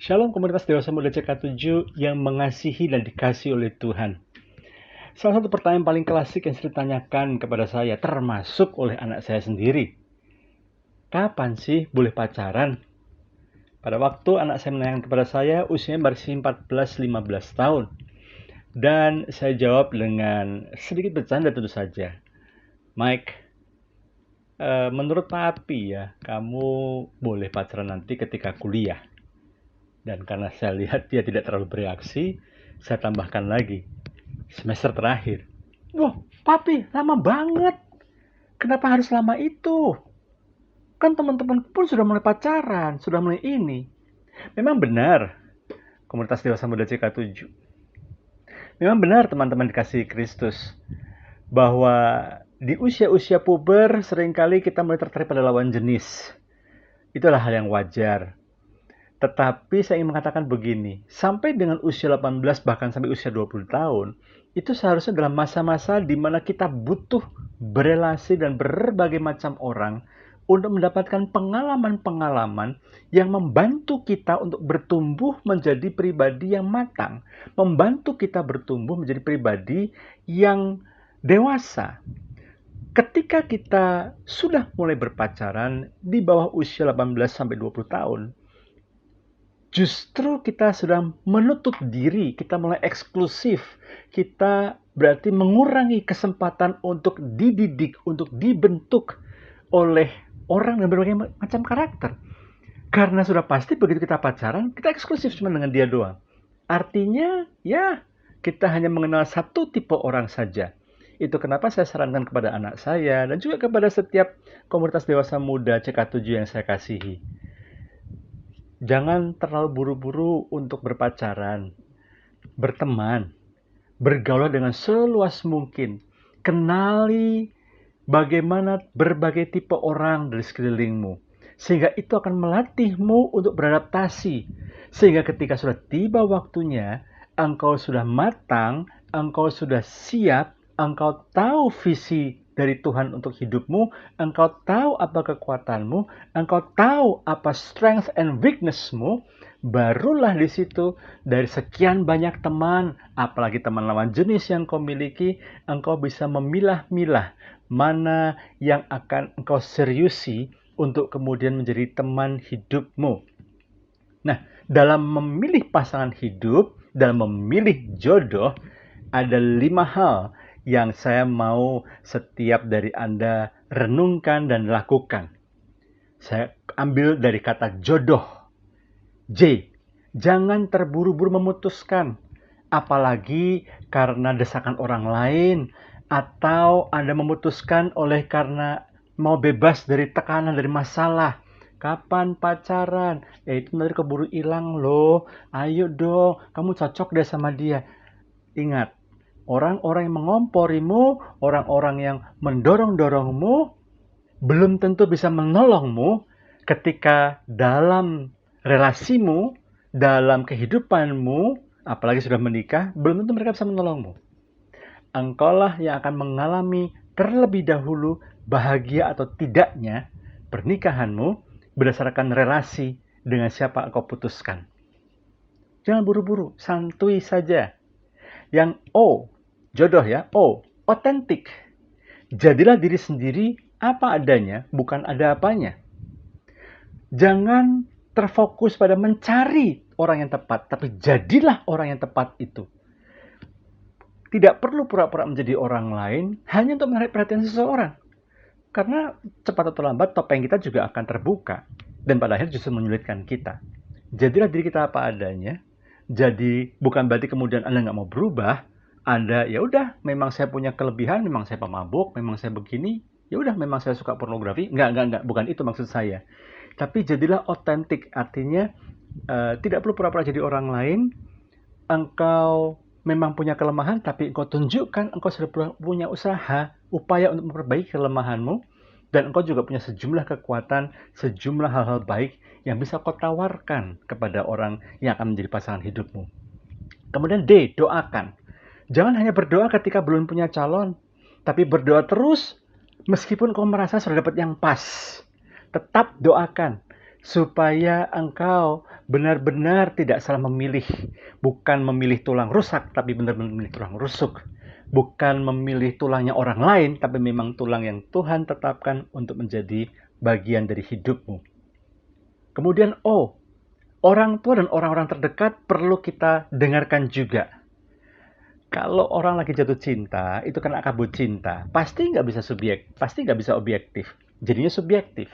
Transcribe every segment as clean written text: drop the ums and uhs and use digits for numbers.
Shalom komunitas Dewasa Muda CK7 yang mengasihi dan dikasihi oleh Tuhan. Salah satu pertanyaan paling klasik yang sering ditanyakan kepada saya, termasuk oleh anak saya sendiri. Kapan sih boleh pacaran? Pada waktu anak saya menanyakan kepada saya, usianya masih 14-15 tahun. Dan saya jawab dengan sedikit bercanda tentu saja. Mike, menurut Papi ya, kamu boleh pacaran nanti ketika kuliah. Dan karena saya lihat dia tidak terlalu bereaksi, saya tambahkan lagi, semester terakhir. Wah, Papi, lama banget. Kenapa harus lama itu? Kan teman-teman pun sudah mulai pacaran, sudah mulai ini. Memang benar, komunitas Dewasa Muda CK7. Memang benar teman-teman dikasihi Kristus, bahwa di usia-usia puber seringkali kita mulai tertarik pada lawan jenis. Itulah hal yang wajar. Tetapi saya ingin mengatakan begini, sampai dengan usia 18 bahkan sampai usia 20 tahun, itu seharusnya dalam masa-masa di mana kita butuh berelasi dan berbagai macam orang untuk mendapatkan pengalaman-pengalaman yang membantu kita untuk bertumbuh menjadi pribadi yang matang, membantu kita bertumbuh menjadi pribadi yang dewasa. Ketika kita sudah mulai berpacaran di bawah usia 18 sampai 20 tahun, justru kita sudah menutup diri, kita mulai eksklusif. Kita berarti mengurangi kesempatan untuk dididik, untuk dibentuk oleh orang dan berbagai macam karakter. Karena sudah pasti begitu kita pacaran, kita eksklusif cuma dengan dia doang. Artinya, ya, kita hanya mengenal satu tipe orang saja. Itu kenapa saya sarankan kepada anak saya dan juga kepada setiap komunitas dewasa muda CK7 yang saya kasihi. Jangan terlalu buru-buru untuk berpacaran, berteman, bergaul dengan seluas mungkin. Kenali bagaimana berbagai tipe orang dari sekelilingmu. Sehingga itu akan melatihmu untuk beradaptasi. Sehingga ketika sudah tiba waktunya, engkau sudah matang, engkau sudah siap, engkau tahu visi dari Tuhan untuk hidupmu, engkau tahu apa kekuatanmu, engkau tahu apa strength and weaknessmu, barulah di situ dari sekian banyak teman, apalagi teman lawan jenis yang kau miliki, engkau bisa memilah-milah mana yang akan engkau seriusi untuk kemudian menjadi teman hidupmu. Nah, dalam memilih pasangan hidup, dalam memilih jodoh, ada 5 hal yang saya mau setiap dari Anda renungkan dan lakukan. Saya ambil dari kata jodoh. J. Jangan terburu-buru memutuskan. Apalagi karena desakan orang lain. Atau Anda memutuskan oleh karena mau bebas dari tekanan, dari masalah. Kapan pacaran? Itu nanti keburu hilang loh. Ayo dong, kamu cocok deh sama dia. Ingat, orang-orang yang mengomporimu, orang-orang yang mendorong-dorongmu, belum tentu bisa menolongmu ketika dalam relasimu, dalam kehidupanmu, apalagi sudah menikah, belum tentu mereka bisa menolongmu. Engkaulah yang akan mengalami terlebih dahulu bahagia atau tidaknya pernikahanmu berdasarkan relasi dengan siapa engkau putuskan. Jangan buru-buru, santuy saja. Yang O, jodoh ya, O, otentik. Jadilah diri sendiri apa adanya, bukan ada apanya. Jangan terfokus pada mencari orang yang tepat, tapi jadilah orang yang tepat itu. Tidak perlu pura-pura menjadi orang lain hanya untuk menarik perhatian seseorang. Karena cepat atau lambat topeng kita juga akan terbuka dan pada akhirnya justru menyulitkan kita. Jadilah diri kita apa adanya. Jadi bukan berarti kemudian Anda nggak mau berubah. Anda ya udah, memang saya punya kelebihan, memang saya pemabuk, memang saya begini. Ya udah, memang saya suka pornografi. Enggak, bukan itu maksud saya. Tapi jadilah otentik, artinya tidak perlu pura-pura jadi orang lain. Engkau memang punya kelemahan, tapi engkau tunjukkan engkau sudah punya usaha, upaya untuk memperbaiki kelemahanmu, dan engkau juga punya sejumlah kekuatan, sejumlah hal-hal baik yang bisa kau tawarkan kepada orang yang akan menjadi pasangan hidupmu. Kemudian D, doakan. Jangan hanya berdoa ketika belum punya calon, tapi berdoa terus meskipun kau merasa sudah dapat yang pas. Tetap doakan supaya engkau benar-benar tidak salah memilih, bukan memilih tulang rusak, tapi benar-benar memilih tulang rusuk. Bukan memilih tulangnya orang lain, tapi memang tulang yang Tuhan tetapkan untuk menjadi bagian dari hidupmu. Kemudian, orang tua dan orang-orang terdekat perlu kita dengarkan juga. Kalau orang lagi jatuh cinta, itu kan kabut cinta, pasti nggak bisa objektif, jadinya subjektif.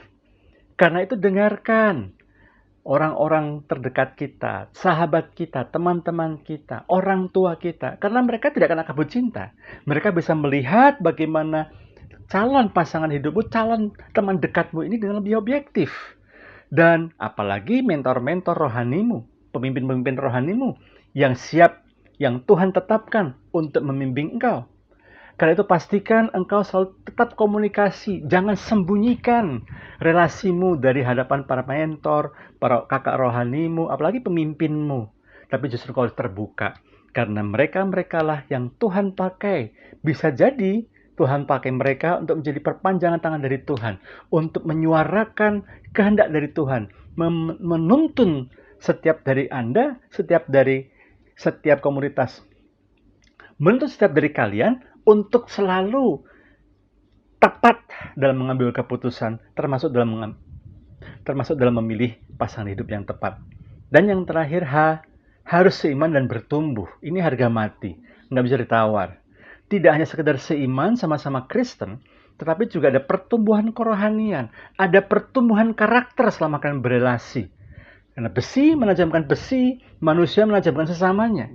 Karena itu dengarkan orang-orang terdekat kita, sahabat kita, teman-teman kita, orang tua kita. Karena mereka tidak akan kabut cinta. Mereka bisa melihat bagaimana calon pasangan hidupmu, calon teman dekatmu ini dengan lebih objektif. Dan apalagi mentor-mentor rohanimu, pemimpin-pemimpin rohanimu yang siap, yang Tuhan tetapkan untuk membimbing engkau. Karena itu pastikan engkau selalu tetap komunikasi. Jangan sembunyikan relasimu dari hadapan para mentor, para kakak rohanimu, apalagi pemimpinmu. Tapi justru kau terbuka. Karena mereka-mereka lah yang Tuhan pakai. Bisa jadi Tuhan pakai mereka untuk menjadi perpanjangan tangan dari Tuhan. Untuk menyuarakan kehendak dari Tuhan. Menuntun setiap dari Anda, setiap komunitas. Menuntun setiap dari kalian untuk selalu tepat dalam mengambil keputusan, termasuk dalam memilih pasangan hidup yang tepat. Dan yang terakhir, harus seiman dan bertumbuh. Ini harga mati, nggak bisa ditawar. Tidak hanya sekedar seiman sama-sama Kristen, tetapi juga ada pertumbuhan kerohanian, ada pertumbuhan karakter selama kalian berelasi. Karena besi menajamkan besi, manusia menajamkan sesamanya.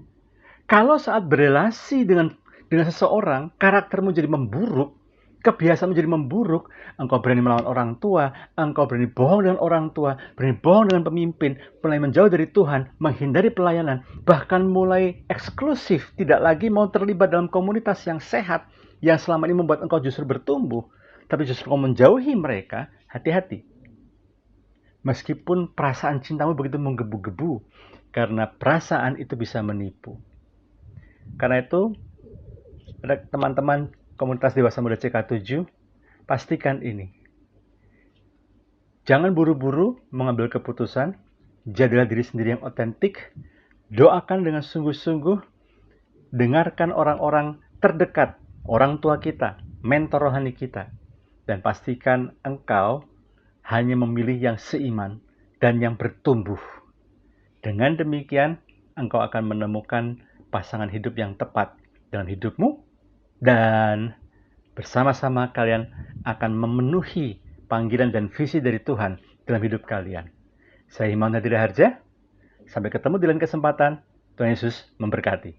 Kalau saat berelasi dengan seseorang, karaktermu jadi memburuk, kebiasaan menjadi memburuk, engkau berani melawan orang tua, engkau berani bohong dengan orang tua, berani bohong dengan pemimpin, mulai menjauh dari Tuhan, menghindari pelayanan, bahkan mulai eksklusif, tidak lagi mau terlibat dalam komunitas yang sehat, yang selama ini membuat engkau justru bertumbuh, tapi justru engkau menjauhi mereka, hati-hati. Meskipun perasaan cintamu begitu menggebu-gebu, karena perasaan itu bisa menipu. Karena itu, teman-teman komunitas Dewasa Muda CK7, pastikan ini. Jangan buru-buru mengambil keputusan, jadilah diri sendiri yang otentik, doakan dengan sungguh-sungguh, dengarkan orang-orang terdekat, orang tua kita, mentor rohani kita, dan pastikan engkau hanya memilih yang seiman dan yang bertumbuh. Dengan demikian, engkau akan menemukan pasangan hidup yang tepat dalam hidupmu, dan bersama-sama kalian akan memenuhi panggilan dan visi dari Tuhan dalam hidup kalian. Saya Imam Nadira Harja, sampai ketemu di lain kesempatan. Tuhan Yesus memberkati.